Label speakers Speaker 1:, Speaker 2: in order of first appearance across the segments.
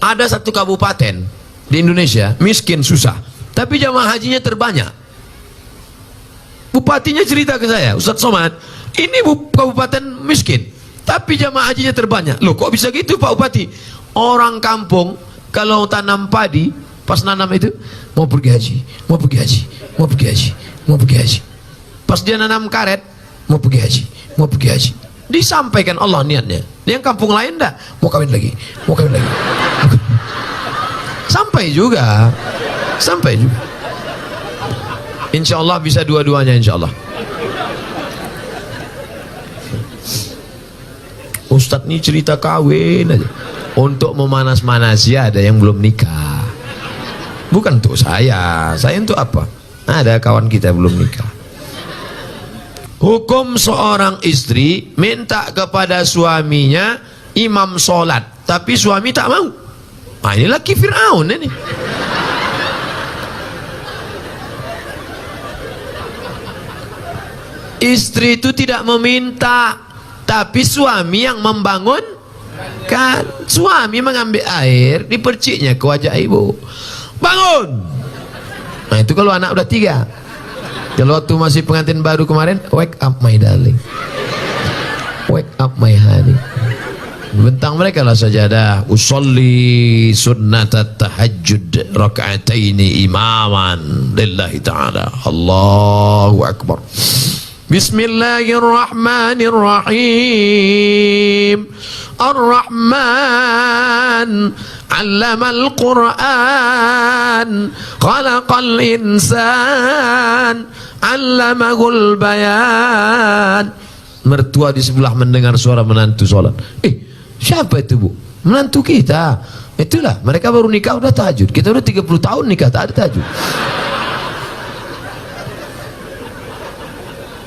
Speaker 1: Ada satu kabupaten di Indonesia miskin susah, tapi jamaah hajinya terbanyak. Bupatinya cerita ke saya, Ustadz Somad, ini kabupaten miskin, tapi jamaah hajinya terbanyak. Loh kok bisa gitu Pak Bupati? Orang kampung kalau tanam padi, pas nanam itu mau pergi haji, mau pergi haji, mau pergi haji, mau pergi haji. Pas dia nanam karet, mau pergi haji, mau pergi haji. Disampaikan Allah niatnya. Yang kampung lain dah mau kawin lagi, mau kawin lagi. Sampai juga, sampai juga. Insya Allah bisa dua-duanya, insya Allah. Ustadz nih cerita kawin aja untuk memanas-manasi, ada yang belum nikah. Bukan untuk saya untuk apa? Ada kawan kita belum nikah. Hukum seorang istri minta kepada suaminya imam sholat, tapi suami tak mau. Nah, ini laki Fir'aun ini. Istri itu tidak meminta, tapi suami yang membangun kan. Suami mengambil air, diperciknya ke wajah ibu, bangun. Nah itu kalau anak udah 3. Kalau waktu masih pengantin baru kemarin, wake up my darling, wake up my honey. Bentang mereka lah sajadah, usolli sunnatat tahajjud raka'ataini imaman lillahi ta'ala. Allahu akbar. Bismillahirrahmanirrahim. Ar-Rahman 'allamal Qur'an, khalaqal insan, 'allamahul bayan. Mertua di sebelah mendengar suara menantu sholat. Siapa itu bu? Menantu kita. Itulah, mereka baru nikah udah tahajud. Kita udah 30 tahun nikah tak ada tahajud.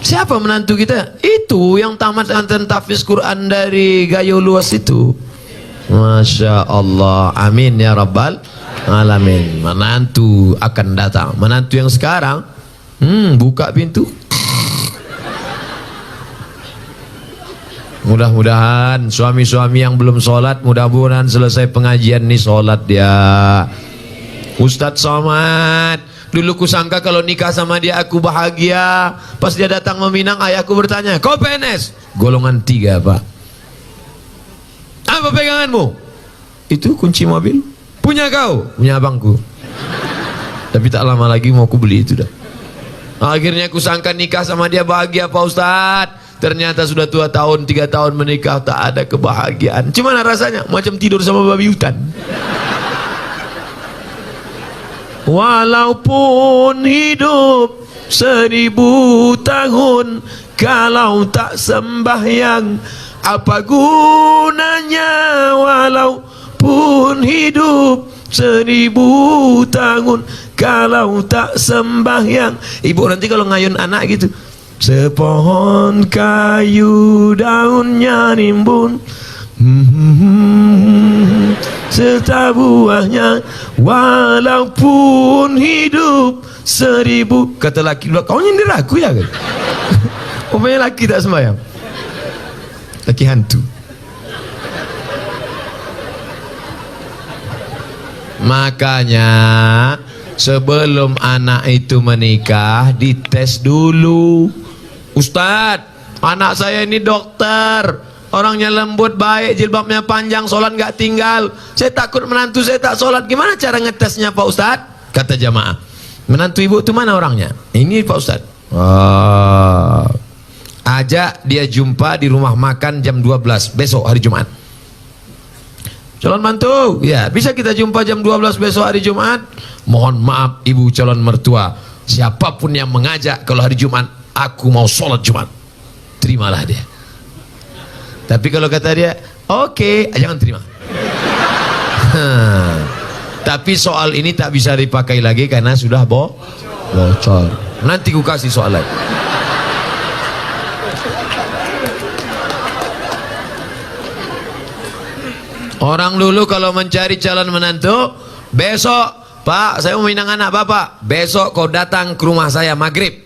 Speaker 1: Siapa menantu kita? Itu yang tamat antara tahfiz Quran dari Gayo Luas itu. Masya Allah, amin ya rabbal alamin. Menantu akan datang. Menantu yang sekarang, buka pintu. Mudah-mudahan suami-suami yang belum sholat, mudah-mudahan selesai pengajian nih sholat dia. Ustadz Somad, dulu kusangka kalau nikah sama dia aku bahagia. Pas dia datang meminang, ayahku bertanya, kau PNS? Golongan 3 pak. Apa peganganmu? Itu kunci mobil. Punya kau? Punya abangku. Tapi tak lama lagi mau aku beli itu dah. Akhirnya kusangka nikah sama dia bahagia Pak Ustadz. Ternyata sudah 2 tahun, 3 tahun menikah, tak ada kebahagiaan. Gimana rasanya? Macam tidur sama babi hutan. Walaupun hidup 1000 tahun, kalau tak sembahyang, apa gunanya? Walaupun hidup 1000 tahun, kalau tak sembahyang. Ibu nanti kalau ngayun anak gitu, sepohon kayu daunnya rimbun, serta buahnya, walaupun hidup 1000. Kata laki, kau nyindir aku ya kan? Rupanya laki tak sembahyang, laki hantu. Makanya sebelum anak itu menikah dites dulu. Ustadz, anak saya ini dokter, orangnya lembut, baik, jilbabnya panjang, sholat nggak tinggal. Saya takut menantu saya tak sholat. Gimana cara ngetesnya Pak Ustadz? Kata jamaah, menantu ibu itu mana orangnya? Ini Pak Ustadz. Ajak dia jumpa di rumah makan jam 12 besok hari Jumat. Calon mantu, ya bisa kita jumpa jam 12 besok hari Jumat. Mohon maaf ibu calon mertua, siapapun yang mengajak kalau hari Jumat, aku mau sholat Jumat, terimalah dia. Tapi kalau kata dia, oke, jangan terima. Tapi soal ini tak bisa dipakai lagi karena sudah bocor. Nanti ku kasih soal lain. Orang dulu kalau mencari calon menantu, besok Pak, saya mau minang anak Bapak, besok kau datang ke rumah saya maghrib.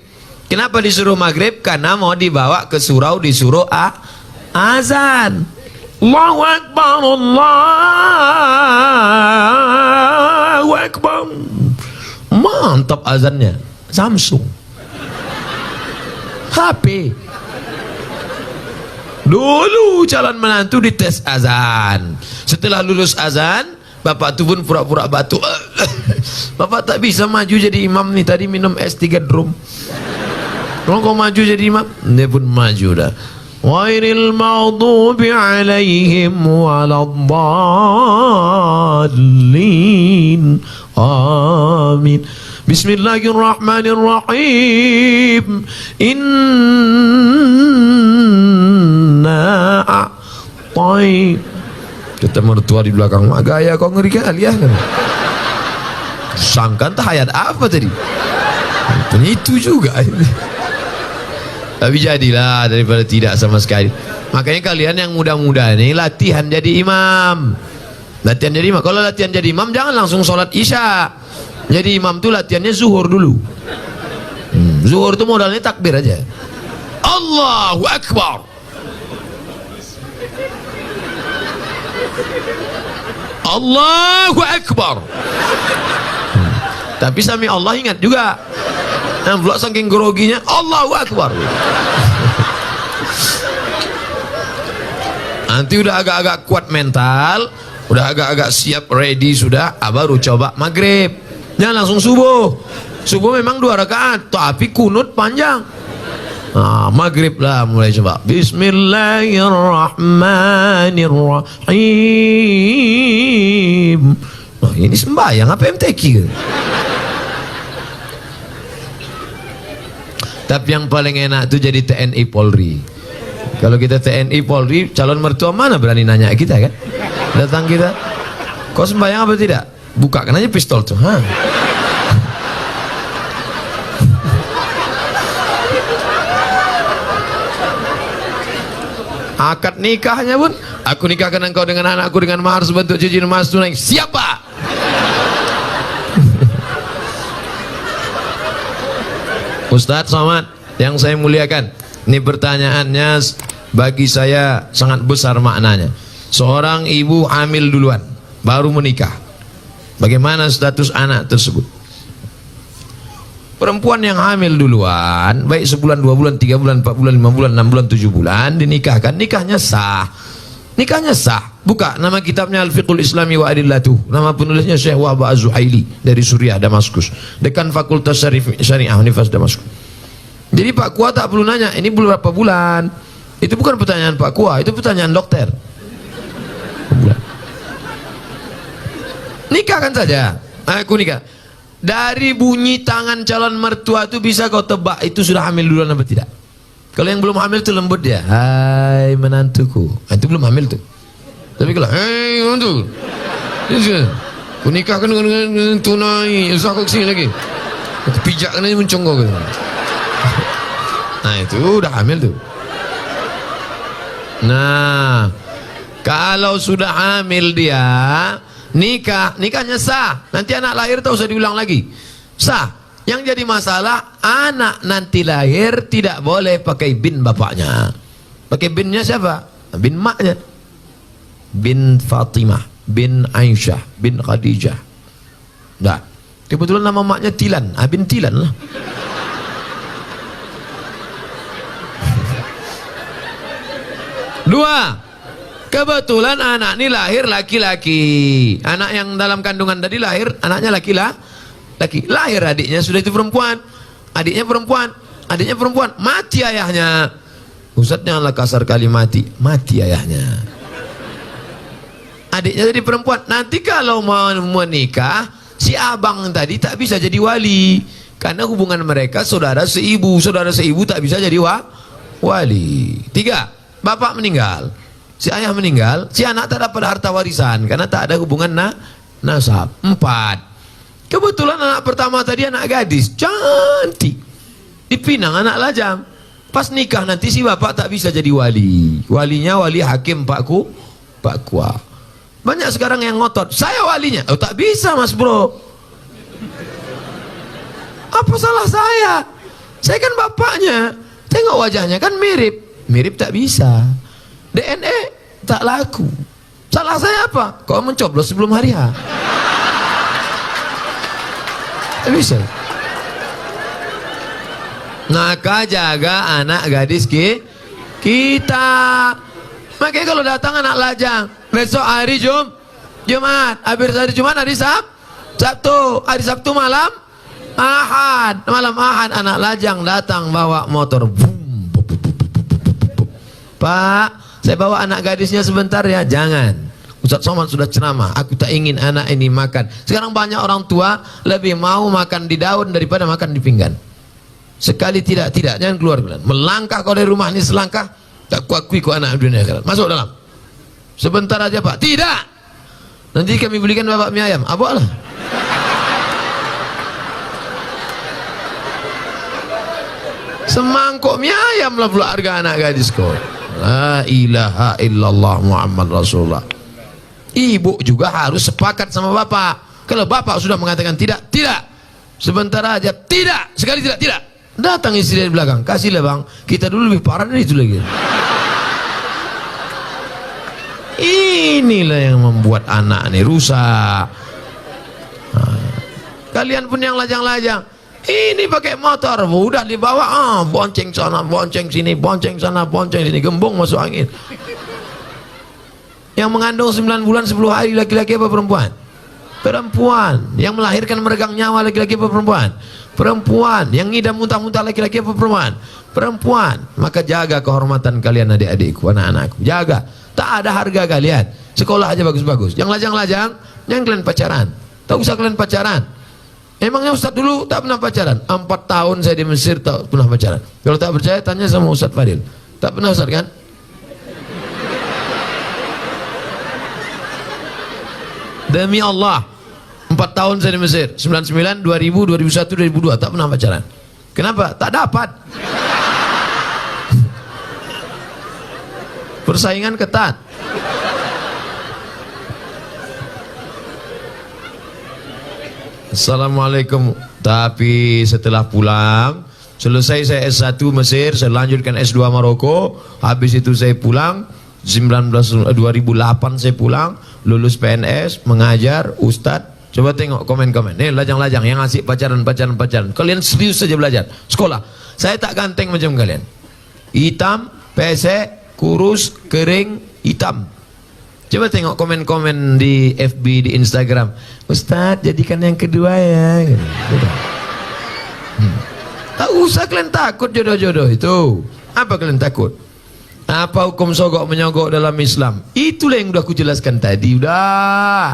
Speaker 1: Kenapa disuruh maghrib? Karena mau dibawa ke surau, disuruh azan. Allahu Akbar, Allah mantap azannya. Samsung. HP. Dulu calon menantu dites azan. Setelah lulus azan, bapak tu pun pura-pura batuk. Bapak tak bisa maju jadi imam nih, tadi minum es 3 drum. Kalau kau maju jadi imam, dia pun maju dah. Ghairil maghdubi alaihim waladdallin. Amin. Bismillahirrahmanirrahim. Inna a'tai. Kata mertua di belakang, mak gaya kau ngeri kali ya. Sangkan tak ayat apa tadi? Itu juga. Tapi jadilah daripada tidak sama sekali. Makanya kalian yang muda-muda ini latihan jadi imam. Latihan jadi imam. Kalau latihan jadi imam jangan langsung sholat isya. Jadi imam tuh latihannya zuhur dulu. Zuhur tuh modalnya takbir aja. Allahu Akbar. Allahu Akbar. Tapi sami Allah ingat juga. Yang pula saking groginya Allahu Akbar. Nanti udah agak-agak kuat mental, udah agak-agak siap ready sudah, baru coba maghrib. Jangan langsung subuh. Subuh memang 2 rakaat, tapi kunut panjang. Maghrib lah mulai coba. Bismillahirrahmanirrahim. Ini sembahyang apa MTQ? Tapi yang paling enak tuh jadi TNI Polri. Kalau kita TNI Polri, calon mertua mana berani nanya kita kan? Datang kita, kau sembahyang apa tidak? Bukakan aja pistol tuh. Akad nikahnya pun, aku nikahkan engkau dengan anakku dengan mahar sebentuk cincin emas tunai. Siapa? Ustadz Somad yang saya muliakan, ini pertanyaannya bagi saya sangat besar maknanya. Seorang ibu hamil duluan, baru menikah. Bagaimana status anak tersebut? Perempuan yang hamil duluan, baik sebulan, 2 bulan, 3 bulan, 4 bulan, 5 bulan, 6 bulan, 7 bulan, dinikahkan, nikahnya sah. Nikahnya sah. Buka nama kitabnya Al-Fiqhul Islami wa Adillatuh. Nama penulisnya Syekh Wahab Az-Zuhaili dari Suriah, Damaskus. Dekan Fakultas Syariah Universitas Damaskus. Jadi Pak Kua tak perlu nanya, ini belum berapa bulan. Itu bukan pertanyaan Pak Kua, itu pertanyaan dokter. Nikahkan saja. Aku nikah. Dari bunyi tangan calon mertua itu bisa kau tebak itu sudah hamil duluan apa tidak. Kalau yang belum hamil itu lembut dia. Hai menantuku. Itu belum hamil tuh. Tapi kalau hei menantu, aku nikahkan dengan tunai. Usah kau kesini lagi. Pijakkan aja mencongkok. Nah itu udah hamil tuh. Nah kalau sudah hamil dia, nikahnya sah. Nanti anak lahir tak usah diulang lagi. Sah. Yang jadi masalah anak nanti lahir tidak boleh pakai bin bapaknya. Pakai binnya siapa? Bin maknya. Bin Fatimah, bin Aisyah, bin Khadijah. Nah, kebetulan nama maknya Tilan. Bin Tilan lah. Dua, kebetulan anak ini lahir laki-laki. Anak yang dalam kandungan tadi lahir, anaknya laki. Lahir adiknya sudah itu perempuan. Adiknya perempuan. Mati ayahnya. Ustadz janganlah kasar kali mati ayahnya. Adiknya jadi perempuan. Nanti kalau mau menikah, si abang tadi tak bisa jadi wali. Karena hubungan mereka saudara seibu. Saudara seibu tak bisa jadi wali. 3, bapak meninggal. Si ayah meninggal, si anak tak dapat harta warisan karena tak ada hubungan nasab. 4, kebetulan anak pertama tadi anak gadis, cantik. Dipinang anak lajang. Pas nikah nanti si bapak tak bisa jadi wali. Walinya wali hakim Pak Kua. Banyak sekarang yang ngotot, saya walinya. Oh tak bisa mas bro. Apa salah saya? Saya kan bapaknya. Tengok wajahnya kan mirip. Mirip tak bisa. DNA tak laku. Salah saya apa? Kau mencoblos sebelum hari H. Tak bisa. Maka jaga anak gadis kita. Makanya kalau datang anak lajang, besok hari Jumat, habis hari Jumat hari Sabtu, hari Sabtu malam Ahad, anak lajang datang bawa motor. Pak, saya bawa anak gadisnya sebentar ya. Jangan, Ustaz Somad sudah ceramah, aku tak ingin anak ini makan. Sekarang banyak orang tua lebih mau makan di daun daripada makan di pinggan. Sekali tidak, jangan keluar. Melangkah kau dari rumah ini selangkah, tak kuakui kau anak dunia akhirat. Masuk dalam. Sebentar aja Pak. Tidak. Nanti kami belikan bapak mie ayam. Apa lah? Semangkuk mie ayam lah pula harga anak gadis kau. La ilaha illallah Muhammad Rasulullah. Ibu juga harus sepakat sama bapak. Kalau bapak sudah mengatakan tidak. Sebentar aja, tidak. Sekali tidak. Datang istri dari belakang, kasihlah bang. Kita dulu lebih parah dari itu lagi. Inilah yang membuat anak ini rusak. Kalian pun yang lajang-lajang, ini pakai motor, udah dibawa, bonceng sana, bonceng sini, bonceng sana, bonceng sini, gembung masuk angin. Yang mengandung 9 bulan 10 hari laki-laki apa perempuan? Perempuan. Yang melahirkan meregang nyawa laki-laki apa perempuan? Perempuan. Yang ngidam muntah-muntah laki-laki apa perempuan? Perempuan. Maka jaga kehormatan kalian adik-adikku, anak-anakku. Jaga. Tak ada harga kalian. Sekolah aja bagus-bagus. Yang lajang-lajang, jangan kalian pacaran. Tak usah kalian pacaran. Emangnya Ustaz dulu tak pernah pacaran? 4 tahun saya di Mesir tak pernah pacaran. Kalau tak percaya tanya sama Ustaz Fadil. Tak pernah Ustaz kan? Demi Allah, 4 tahun saya di Mesir, 99, 2000, 2001, 2002 tak pernah pacaran. Kenapa? Tak dapat. Persaingan ketat. Assalamualaikum. Tapi setelah pulang, selesai saya S1 Mesir, saya lanjutkan S2 Maroko. Habis itu saya pulang 2008 saya pulang, lulus PNS, mengajar, Ustadz. Coba tengok komen-komen. Nih lajang-lajang yang asik pacaran. Kalian serius saja belajar. Sekolah. Saya tak ganteng macam kalian. Hitam, pesek, kurus, kering, hitam. Coba tengok komen-komen di FB, di Instagram. Ustadz, jadikan yang kedua ya. Tak usah kalian takut jodoh-jodoh itu. Apa kalian takut? Apa hukum sogok menyogok dalam Islam? Itulah yang sudah aku jelaskan tadi. Udah.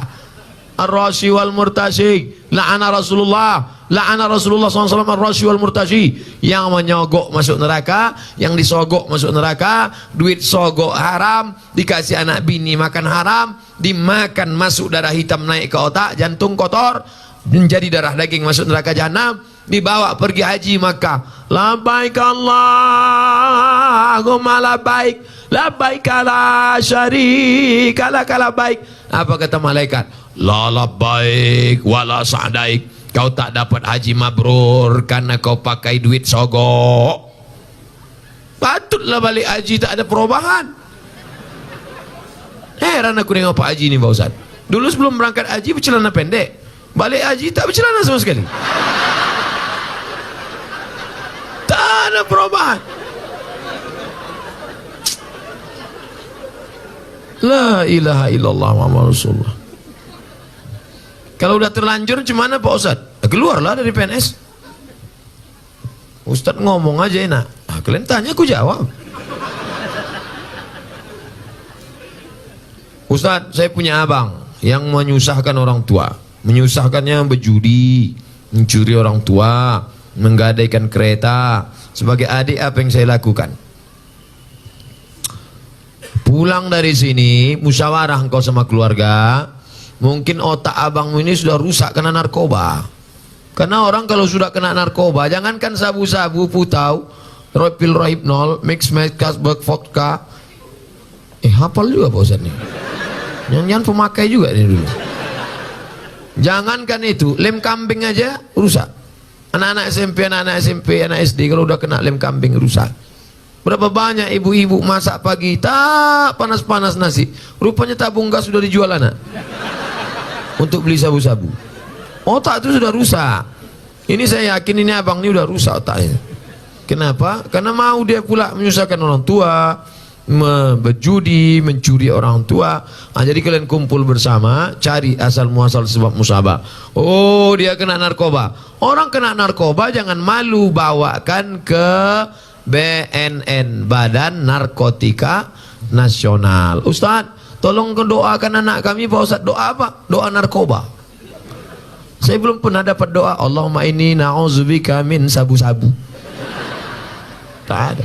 Speaker 1: Ar-rashi wal murtashi. La'ana Rasulullah SAW ar-rashi wal murtashi. Yang menyogok masuk neraka, yang disogok masuk neraka. Duit sogok haram, dikasih anak bini makan haram, dimakan masuk darah hitam naik ke otak, jantung kotor, menjadi darah daging masuk neraka jahanam. Dibawa pergi haji Makkah. Labbaik Allahumma labbaik, labbaik la syarika lak labbaik. Apa kata malaikat? La labbaik wala sa'daik. Kau tak dapat haji mabrur karena kau pakai duit sogok. Patutlah balik haji tak ada perubahan. Heran aku dengan Pak Haji ini Pak Ustaz. Dulu sebelum berangkat haji bercelana pendek, balik haji tak bercelana sama sekali. Tak ada perubahan. La ilaha illallah Muhammad Rasulullah. Kalau udah terlanjur gimana Pak Ustaz? Keluarlah dari PNS. Ustaz ngomong aja enak. Kalian tanya aku jawab. Ustaz, saya punya abang yang menyusahkan orang tua. Menyusahkannya berjudi, mencuri orang tua, menggadaikan kereta. Sebagai adik apa yang saya lakukan? Pulang dari sini, musyawarah engkau sama keluarga. Mungkin otak abangmu ini sudah rusak karena narkoba. Karena orang kalau sudah kena narkoba, jangankan sabu-sabu, putau, pil rohypnol, mix kasbek vodka. Hafal juga Pak Ustaz nih. Jangan pemakai juga nih dulu. Jangankan itu, lem kambing aja rusak. Anak-anak SMP, anak SD kalau udah kena lem kambing rusak. Berapa banyak ibu-ibu masak pagi tak panas-panas nasi, rupanya tabung gas sudah dijual anak untuk beli sabu-sabu. Otak itu sudah rusak. Ini saya yakin ini abang ini udah rusak otaknya. Kenapa? Karena mau dia pula menyusahkan orang tua, berjudi, mencuri orang tua. Nah, jadi kalian kumpul bersama, cari asal muasal sebab musabah. Oh, dia kena narkoba. Orang kena narkoba jangan malu, bawakan ke BNN, Badan Narkotika Nasional. Ustaz, tolong doakan anak kami. Pak Ustaz, doa apa? Doa narkoba. Saya belum pernah dapat doa Allahumma inni na'udzubika min sabu-sabu. Tak ada.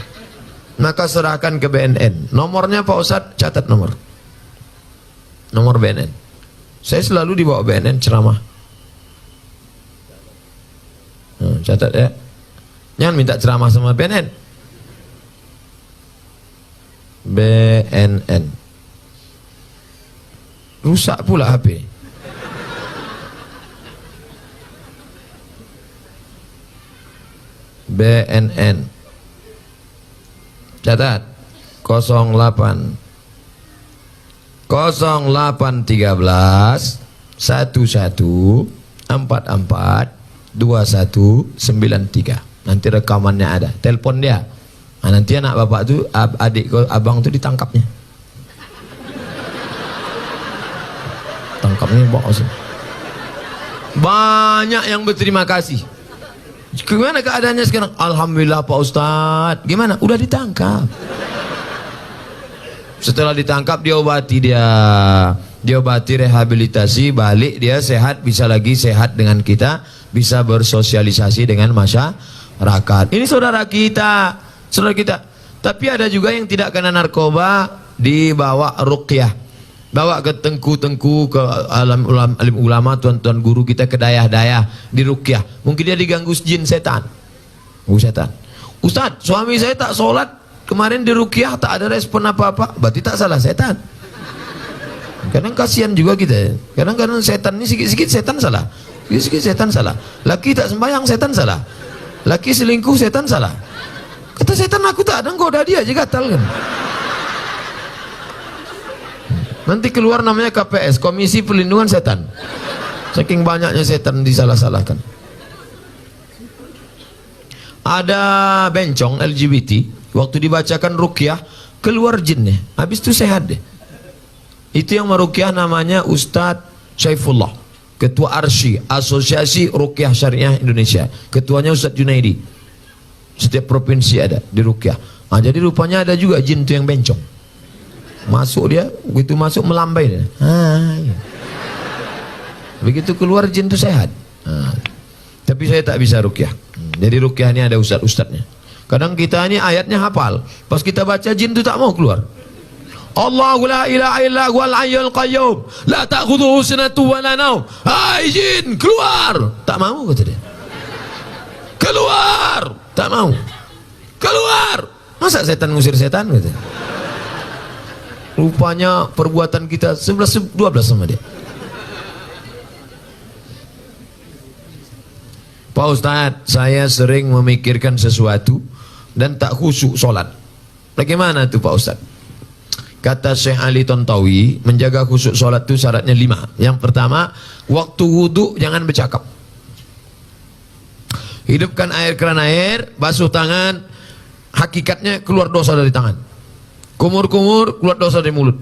Speaker 1: Maka serahkan ke BNN. Nomornya Pak Ustadz, catat nomor BNN. Saya selalu dibawa BNN ceramah. Catat ya. Jangan minta ceramah sama BNN. BNN. Rusak pula HP. BNN. Catat 08 08 13 11 44 21 93. Nanti rekamannya ada. Telepon dia. Nah, nanti anak bapak tuh, adik abang tuh ditangkapnya. Tangkapnya bos. Banyak yang berterima kasih. Gimana keadaannya sekarang? Alhamdulillah Pak Ustadz. Gimana? Udah ditangkap. Setelah ditangkap diobati rehabilitasi, balik dia sehat, bisa lagi sehat dengan kita, bisa bersosialisasi dengan masyarakat. Ini saudara kita. Tapi ada juga yang tidak kena narkoba, dibawa ruqyah. Bawa ke tengku-tengku, ke alim ulama, tuan-tuan guru kita, ke dayah-dayah, di ruqyah. Mungkin dia diganggu jin setan. Ustaz, suami saya tak sholat, kemarin di ruqyah tak ada respon apa-apa. Berarti tak salah setan. Kadang kasihan juga kita. Kadang-kadang setan ini sikit-sikit setan salah. Sikit-sikit setan salah. Laki tak sembahyang, setan salah. Laki selingkuh, setan salah. Kata setan, aku tak ada, goda dia aja gatal kan. Nanti keluar namanya KPS, Komisi Perlindungan Setan. Saking banyaknya setan disalah-salahkan. Ada bencong LGBT, waktu dibacakan ruqyah, keluar jinnya. Habis itu sehat deh. Itu yang meruqyah namanya Ustadz Saifullah, Ketua ARSY, Asosiasi Ruqyah Syariah Indonesia. Ketuanya Ustadz Junaidi. Setiap provinsi ada di ruqyah. Nah, jadi rupanya ada juga jin itu yang bencong. Masuk dia, begitu masuk melambai dia. Ya. Begitu keluar jin itu sehat. Tapi saya tak bisa ruqyah. Jadi ruqyah ini ada ustad-ustadnya. Kadang kita ini ayatnya hafal, pas kita baca jin itu tak mau keluar. Allahu la ilaha illa huwal hayyul qayyum, la ta'khudhuhu sinatun wa la naum. Hai jin, keluar. Tak mau kata dia. Keluar, tak mau. Keluar. Masa setan ngusir setan kata. Rupanya perbuatan kita 11-12 sama dia. Pak Ustadz, saya sering memikirkan sesuatu dan tak khusyuk sholat. Bagaimana itu Pak Ustadz? Kata Syekh Ali Tontawi, menjaga khusyuk sholat itu syaratnya 5. Yang pertama, waktu wudhu jangan bercakap. Hidupkan keran air, basuh tangan, hakikatnya keluar dosa dari tangan. Kumur-kumur, keluar dosa dari mulut.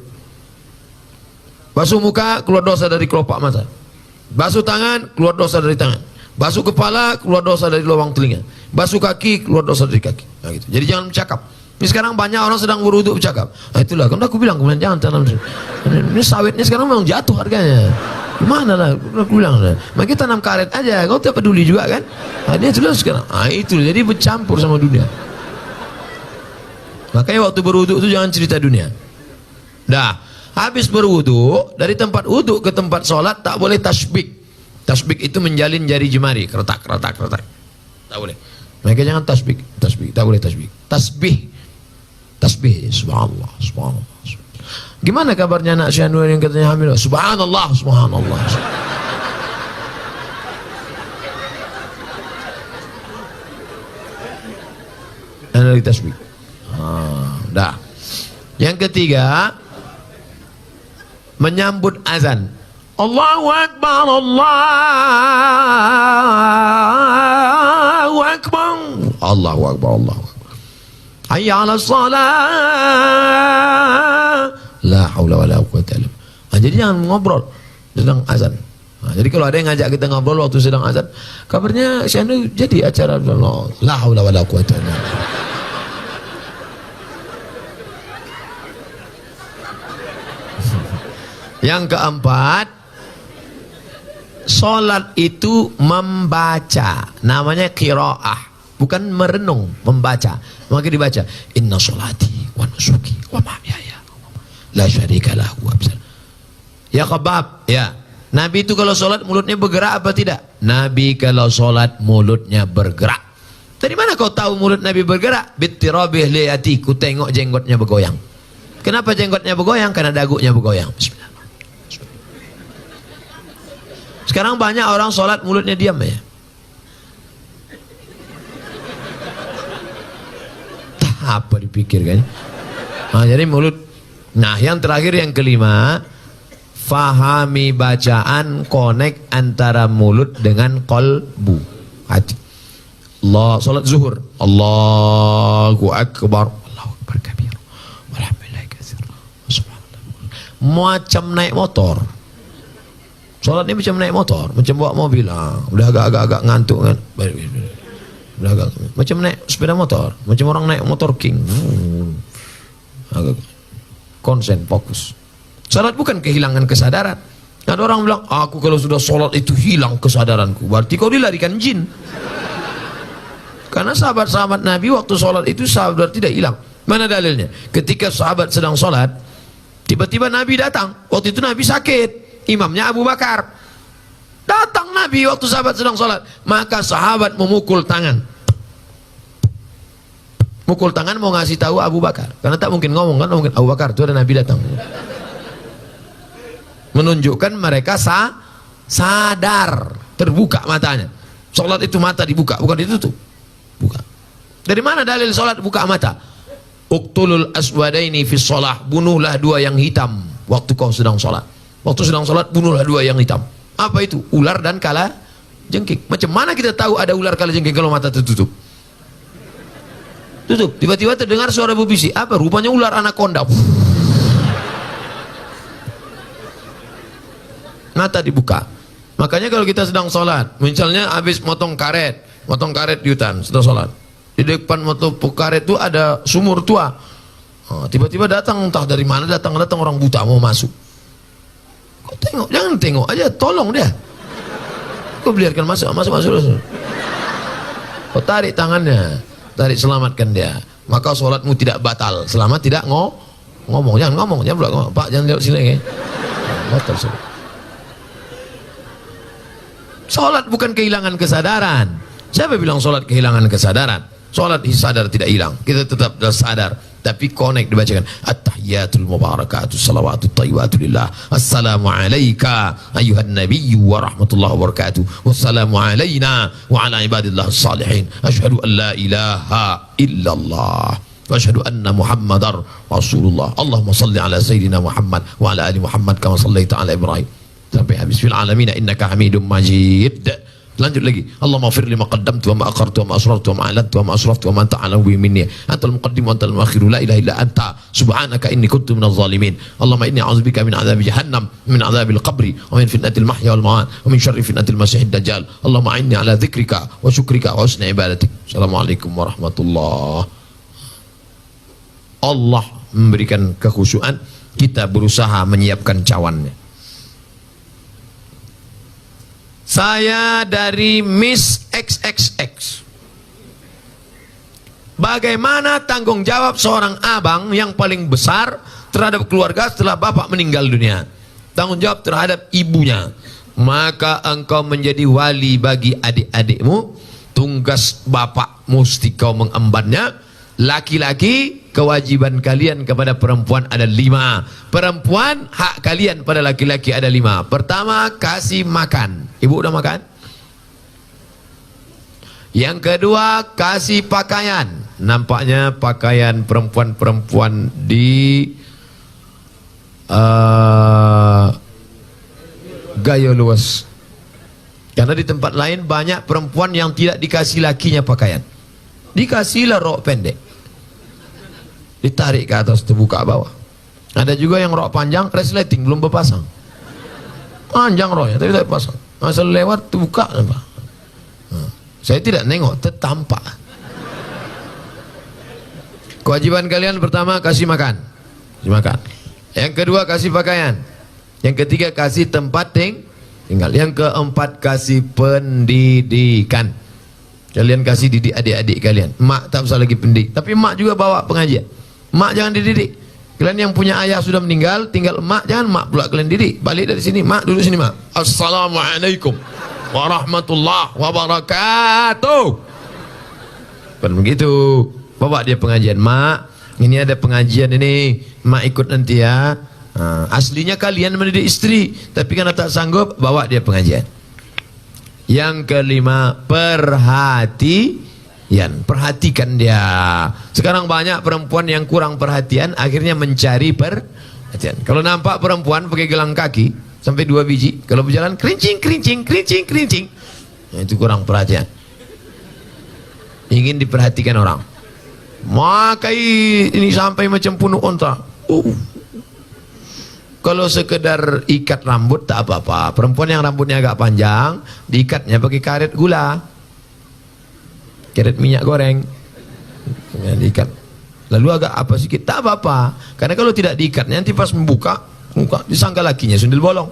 Speaker 1: Basuh muka, keluar dosa dari kelopak mata. Basuh tangan, keluar dosa dari tangan. Basuh kepala, keluar dosa dari lubang telinga. Basuh kaki, keluar dosa dari kaki. Nah, gitu. Jadi jangan bercakap. Ini sekarang banyak orang sedang berwudu bercakap. Nah, itulah, kan aku bilang kemudian jangan tanam. Ini sawitnya sekarang memang jatuh harganya. Gimana lah, aku bilang lah. Maka tanam karet aja, kau tak peduli juga kan? Nah, dia jelas sekarang. Nah, itu jadi bercampur sama dunia. Makanya waktu berwudu itu jangan cerita dunia. Dah, habis berwudu, dari tempat wudu ke tempat sholat tak boleh tasbih. Tasbih itu menjalin jari jemari, keretak. Tak boleh. Makanya jangan tasbih, tak boleh tasbih. Tasbih, subhanallah. Gimana kabarnya anak Syanur yang katanya hamil? Subhanallah. Dari tasbih. Dah. Yang ketiga, menyambut azan. Allahu Akbar, Allahu Akbar, Allahu Akbar, Allahu Akbar. Hayya 'alas shalah. La haula wala quwwata illa billah. Nah, jadi jangan ngobrol sedang azan. Nah, jadi kalau ada yang ngajak kita ngobrol waktu sedang azan, kabarnya Syahnu jadi acara la haula wala quwwata illa billah. Yang keempat, solat itu membaca, namanya qiraah, bukan merenung, membaca. Maka dibaca, inna sholati wa nusuki wa mahyaya la syarika lahu. Ya Khabab, ya. Nabi itu kalau solat mulutnya bergerak apa tidak? Nabi kalau solat mulutnya bergerak. Dari mana kau tahu mulut Nabi bergerak? Bittirabih liyati, ku tengok jenggotnya bergoyang. Kenapa jenggotnya bergoyang? Karena dagunya bergoyang. Bismillah. Sekarang banyak orang sholat mulutnya diam ya. Apa dipikirkan? Nah, jadi mulut. Nah, yang terakhir yang kelima, fahami bacaan, connect antara mulut dengan qalbu, hati. Allah, sholat zuhur, Allahu Akbar, Allahu Akbar kabir, walhamdulillah katsir, subhanallah. Macam naik motor. Sholat ini macam naik motor, macam bawa mobil. Udah agak-agak ngantuk kan. Udah agak, macam naik sepeda motor, macam orang naik motor king. Agak konsen, fokus. Sholat bukan kehilangan kesadaran. Ada orang bilang, aku kalau sudah sholat itu hilang kesadaranku. Berarti kau dilarikan jin. Karena sahabat-sahabat Nabi waktu sholat itu sahabat tidak hilang. Mana dalilnya? Ketika sahabat sedang sholat, tiba-tiba Nabi datang. Waktu itu Nabi sakit. Imamnya Abu Bakar. Datang Nabi waktu sahabat sedang sholat, maka sahabat memukul tangan. Mukul tangan mau ngasih tahu Abu Bakar, karena tak mungkin ngomong kan, mungkin Abu Bakar itu ada Nabi datang. Menunjukkan mereka sadar, terbuka matanya. Sholat itu mata dibuka, bukan ditutup. Buka. Dari mana dalil sholat buka mata? Uqtulul aswadaini fi sholah, bunuhlah dua yang hitam waktu kau sedang sholat. Waktu sedang sholat, bunuhlah dua yang hitam. Apa itu? Ular dan kala jengking. Macam mana kita tahu ada ular kala jengking kalau mata tertutup? Tutup. Tiba-tiba terdengar suara berbisik. Apa? Rupanya ular anaconda. Mata dibuka. Makanya kalau kita sedang sholat, misalnya habis motong karet di hutan, sedang sholat. Di depan motong karet itu ada sumur tua. Tiba-tiba datang, entah dari mana datang orang buta mau masuk. Kau tengok, jangan tengok aja, tolong dia. Kau biarkan masuk. Kau tarik tangannya, selamatkan dia. Maka sholatmu tidak batal selama tidak ngomong. Jangan ngomong, jangan ngomong. Pak, jangan lewat sini. Batal sholat. Sholat bukan kehilangan kesadaran. Siapa bilang sholat kehilangan kesadaran? Sholat sadar tidak hilang, kita tetap sadar. Tapi connect dibacakan at-tahiyatul mubarakatuh salawatut thayyibatu lillah, assalamu alayka ayyuhan nabiyyu wa rahmatullahi wa barakatuh, wassalamu alayna wa ala ibadillah salihin, asyhadu an la ilaha illallah wa asyhadu anna muhammadar rasulullah, Allahumma salli ala sayyidina Muhammad wa ala ali Muhammad kama sallaita ala Ibrahim sampai habis. Fil alamin innaka hamidum majid. Lanjut lagi, Allahumma fir lima qaddamtu wa ma akhartu wa ma asrartu wa ma a'lantu wa ma asraftu wa ma anta a'lamu bi minni, antal muqaddim wa antal muakhir, la ilaha illa anta subhanaka inni kuntu minadh zalimin. Allahumma inni a'udzubika min adzabi jahannam, min adzabil qabri, wa min fitnatil mahya wal mamat, wa min syarri fitnatil masiihid dajjal. Allahumma inni ala dzikrika wa syukrika wa husni ibadatik. Assalamualaikum warahmatullahi. Allah memberikan kekhusyuan, kita berusaha menyiapkan cawannya. Saya dari Miss XXX. Bagaimana tanggung jawab seorang abang yang paling besar terhadap keluarga setelah bapak meninggal dunia? Tanggung jawab terhadap ibunya. Maka engkau menjadi wali bagi adik-adikmu. Tugas bapak mesti kau mengembannya. Laki-laki, kewajiban kalian kepada perempuan ada 5. Perempuan, hak kalian pada laki-laki ada 5. Pertama, kasih makan. Ibu udah makan? Yang kedua, kasih pakaian. Nampaknya pakaian perempuan-perempuan di gaya luas. Karena di tempat lain banyak perempuan yang tidak dikasih lakinya pakaian. dikasihlah rok pendek, ditarik ke atas, terbuka bawah. Ada juga yang rok panjang, resleting, belum berpasang. Panjang roknya, tapi tidak pasang. Masa lewat, terbuka. Saya tidak nengok, tertampak. Kewajiban kalian pertama, kasih makan. Kasih makan. Yang kedua, kasih pakaian. Yang ketiga, kasih tempat tinggal. Yang keempat, kasih pendidikan. Kalian kasih didik adik-adik kalian. Mak tak usah lagi pendidik, tapi mak juga bawa pengajian. Mak jangan dididik. Kalian yang punya ayah sudah meninggal, tinggal mak, jangan mak pula kalian didik. Balik dari sini, mak duduk sini mak. Assalamualaikum warahmatullahi wabarakatuh. Bukan begitu. Bawa dia pengajian. Mak, ini ada pengajian ini, mak ikut nanti ya. Aslinya kalian mendidik istri, tapi karena tak sanggup, bawa dia pengajian. Yang kelima, perhatikan dia. Sekarang banyak perempuan yang kurang perhatian, akhirnya mencari perhatian. Kalau nampak perempuan pakai gelang kaki sampai 2 biji, kalau berjalan kerincing, nah, itu kurang perhatian. Ingin diperhatikan orang, makai ini sampai macam punuk onta. Kalau sekedar ikat rambut tak apa-apa. Perempuan yang rambutnya agak panjang, diikatnya pakai karet gula, karet minyak goreng, diikat. Lalu agak apa sedikit, tak apa-apa. Karena kalau tidak diikat, nanti pas membuka muka, disangka lakinya sundel bolong.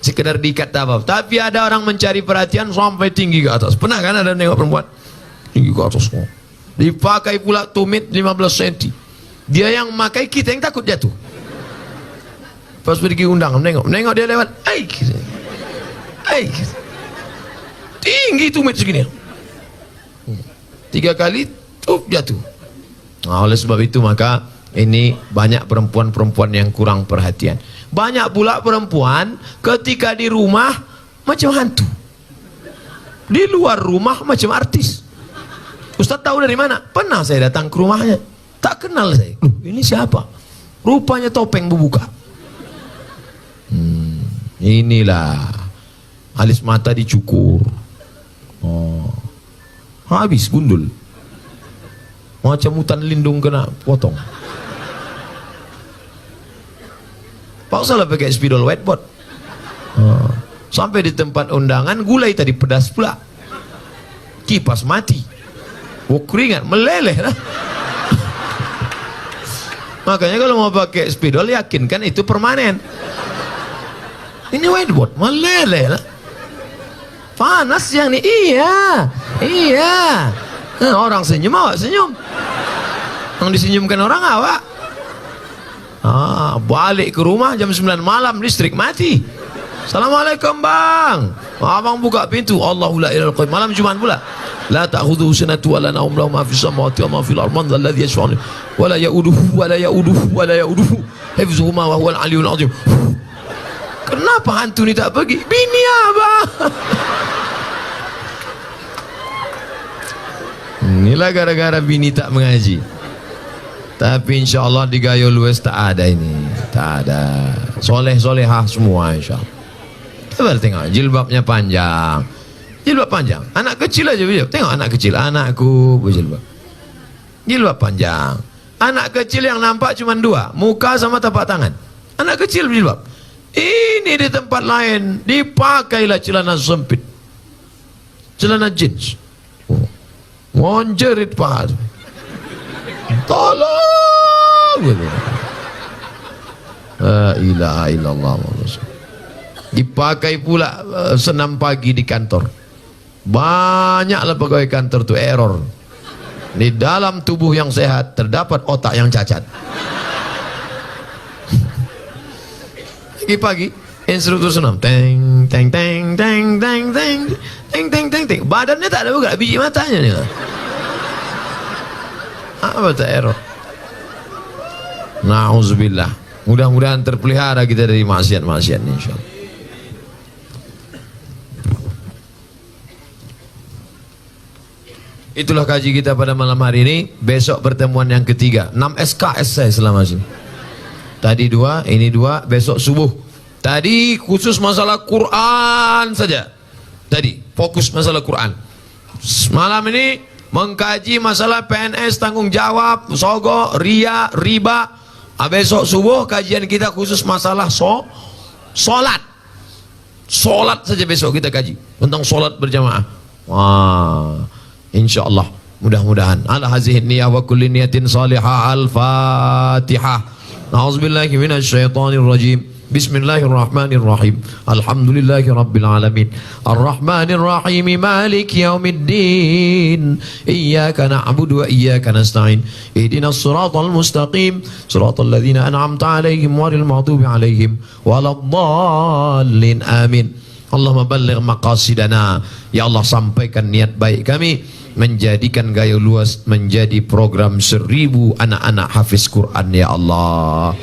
Speaker 1: Sekedar diikat tak apa-apa. Tapi ada orang mencari perhatian sampai tinggi ke atas. Pernah kan ada nengok perempuan tinggi ke atas, dipakai pula tumit 15 cm. Dia yang memakai, kita yang takut jatuh. Pas pergi undang, nengok dia lewat, tinggi tumit segini. 3 kali jatuh. Nah, oleh sebab itu maka ini banyak perempuan-perempuan yang kurang perhatian. Banyak pula perempuan ketika di rumah macam hantu, di luar rumah macam artis. Ustaz tahu dari mana? Pernah saya datang ke rumahnya, tak kenal saya. Loh, ini siapa? Rupanya topeng berbuka. Inilah alis mata dicukur. Habis gundul. Macam hutan lindung kena potong. Pak salah pakai spidol whiteboard. Sampai di tempat undangan gulai tadi pedas pula. Kipas mati. Keringat meleleh lah. Makanya kalau mau pakai spidol, yakinkan itu permanen. Ini whiteboard meleleh lah. Panas yang ini. Iya. Orang senyum, awak senyum. Yang disenyumkan orang, awak. Balik ke rumah jam 9 malam, listrik mati. Assalamualaikum bang. Abang buka pintu, Allahu la ilaha illallah. Malam Jumat pula. La ta'khudhuhu sinatun wa la nawm, lahu ma fis samawati wa ma fil ardi, man dhal ladzi yashfa'u wa la ya'uduhu hifdzuhuma wa huwal aliyyul azim. Kenapa hantu ni tak pergi? Bini abang. Inilah gara-gara bini tak mengaji. Tapi insya Allah di Gayo Lues tak ada ini, tak ada. Soleh-solehah semua insya Allah. Coba tengok, jilbabnya panjang. Jilbab panjang, anak kecil aja video. Tengok anak kecil, anakku berjilbab, jilbab panjang. Anak kecil yang nampak cuma 2, muka sama tapak tangan. Anak kecil berjilbab. Ini di tempat lain dipakailah celana sempit, celana jeans, monjerit paha. Tolong. La ilaha illallah. Dipakai pula senam pagi di kantor. Banyaklah pegawai kantor itu error. Di dalam tubuh yang sehat terdapat otak yang cacat. Pagi-pagi instruktur senam, teng teng teng teng teng teng teng teng teng teng. Badannya tak ada juga, biji matanya nih. Apa tak error? Nauzubillah. Mudah-mudahan terpelihara kita dari maksiat-maksiat ini insyaallah. Itulah kaji kita pada malam hari ini. Besok pertemuan yang ketiga. 6 SKS saya selama sini. Tadi 2, ini 2, besok subuh. Tadi khusus masalah Quran saja. Tadi fokus masalah Quran. Malam ini mengkaji masalah PNS, tanggung jawab, sogo, ria, riba. Besok subuh kajian kita khusus masalah solat. Solat saja besok kita kaji tentang solat berjamaah. Wah, insyaallah mudah-mudahan ala hazihi niyah wa kulli niyatin salihah. Al-Fatihah. A'udzubillahi minasyaitonir rajim. Bismillahirrahmanirrahim. Alhamdulillahi rabbil alamin. Arrahmanir rahim. Maliki yaumiddin. Iyyaka na'budu wa iyyaka nasta'in. Ihdinas siratal mustaqim. Siratal ladzina an'amta 'alaihim ghairil maghdubi 'alaihim waladdallin. Amin. Allahumma balligh maqasidana. Ya Allah, sampaikan niat baik kami menjadikan Gayo Luas menjadi program 1000 anak-anak hafiz Quran ya Allah.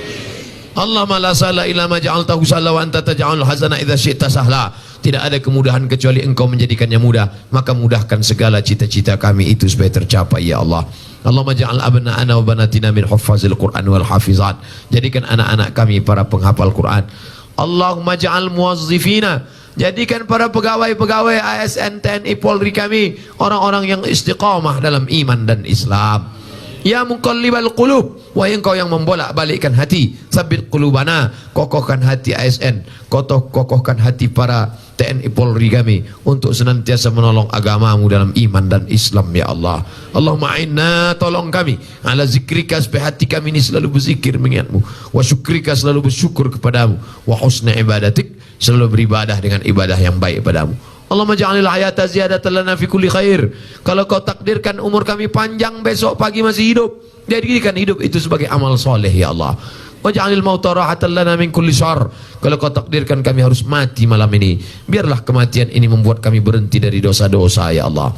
Speaker 1: Allahumma la sahla illa ma ja'altahu sahla wa anta taj'alul hazana idza syi'ta sahla. Tidak ada kemudahan kecuali Engkau menjadikannya mudah, maka mudahkan segala cita-cita kami itu supaya tercapai ya Allah. Allahumma ja'al abna'ana wa banatina min huffazil Qur'an wal hafizat. Jadikan anak-anak kami para penghafal Quran. Allahumma ja'al muwazzifina, jadikan para pegawai-pegawai ASN, TNI, Polri kami orang-orang yang istiqamah dalam iman dan Islam. Ya muqallibal qulub, wahai Engkau yang membolak-balikkan hati, sabit qulubana, kokohkan hati ASN, kokohkan hati para TNI Polri kami untuk senantiasa menolong agamamu dalam iman dan Islam ya Allah. Allahumma inna, tolong kami ala zikrika, supaya hati kami ini selalu berzikir mengingatmu, wa syukrika, selalu bersyukur kepadamu, wa husna ibadatik, selalu beribadah dengan ibadah yang baik padamu. Allahumma ja'alil hayata ziyadatan lana fi kulli khair. Kalau Kau takdirkan umur kami panjang, besok pagi masih hidup, jadikan hidup itu sebagai amal soleh ya Allah. Wa ja'alil mauta rahatan lana min kulli syarr. Kalau Kau takdirkan kami harus mati malam ini, biarlah kematian ini membuat kami berhenti dari dosa-dosa ya Allah.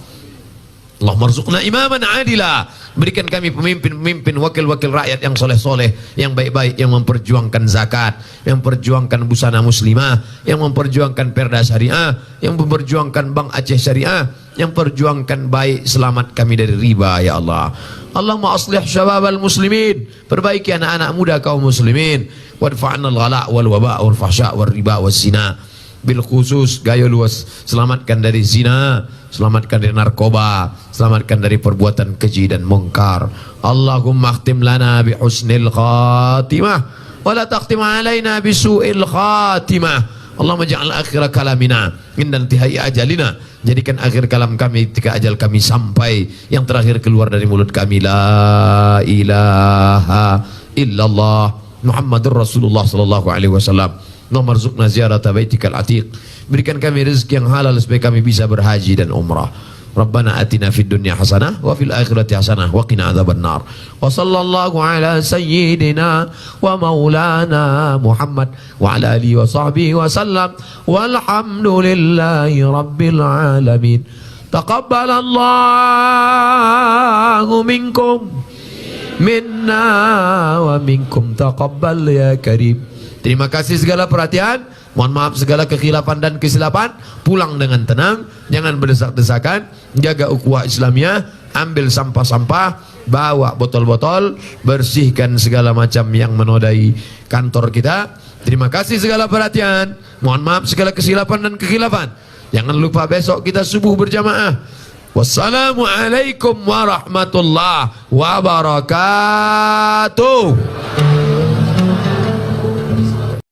Speaker 1: Allahumma rzuqna imaman adila, berikan kami pemimpin-pemimpin, wakil-wakil rakyat yang soleh-soleh, yang baik-baik, yang memperjuangkan zakat, yang memperjuangkan busana muslimah, yang memperjuangkan perda syariah, yang memperjuangkan Bank Aceh Syariah, yang memperjuangkan baik, selamat kami dari riba ya Allah. Allahumma aslih syababal muslimin, perbaiki anak-anak muda kaum muslimin, wadfa'na al-ghala' wal waba' wal fahsya' wal riba was zina. Bil khusus Gayo Luas, selamatkan dari zina, selamatkan dari narkoba, selamatkan dari perbuatan keji dan mungkar. Allahumma khtim lana bi husnil khatimah wa la takhtim alaina bi su'il khatimah. Allahumma ja'al akhir kalamina inda intihai ajalina, jadikan akhir kalam kami ketika ajal kami sampai, yang terakhir keluar dari mulut kami la ilaha illallah Muhammadur Rasulullah sallallahu alaihi wasallam. Allahumma rzuqna ziyarata baitikal atiq, berikan kami rezeki yang halal supaya kami bisa berhaji dan umrah. Rabbana atina fid dunya hasanah wa fil akhirati hasanah wa qina adzabannar. Wa sallallahu ala sayyidina wa maulana Muhammad wa ala alihi wa sahbihi wa sallam walhamdulillahi rabbil alamin. Taqabbalallahu minkum minna wa minkum taqabbal ya karim. Terima kasih segala perhatian, mohon maaf segala kekhilafan dan kesilapan. Pulang dengan tenang, jangan berdesak-desakan, jaga ukhuwah Islamiyah, ambil sampah-sampah, bawa botol-botol, bersihkan segala macam yang menodai kantor kita. Terima kasih segala perhatian, mohon maaf segala kesilapan dan kekhilafan. Jangan lupa besok kita subuh berjamaah. Wassalamualaikum warahmatullahi wabarakatuh.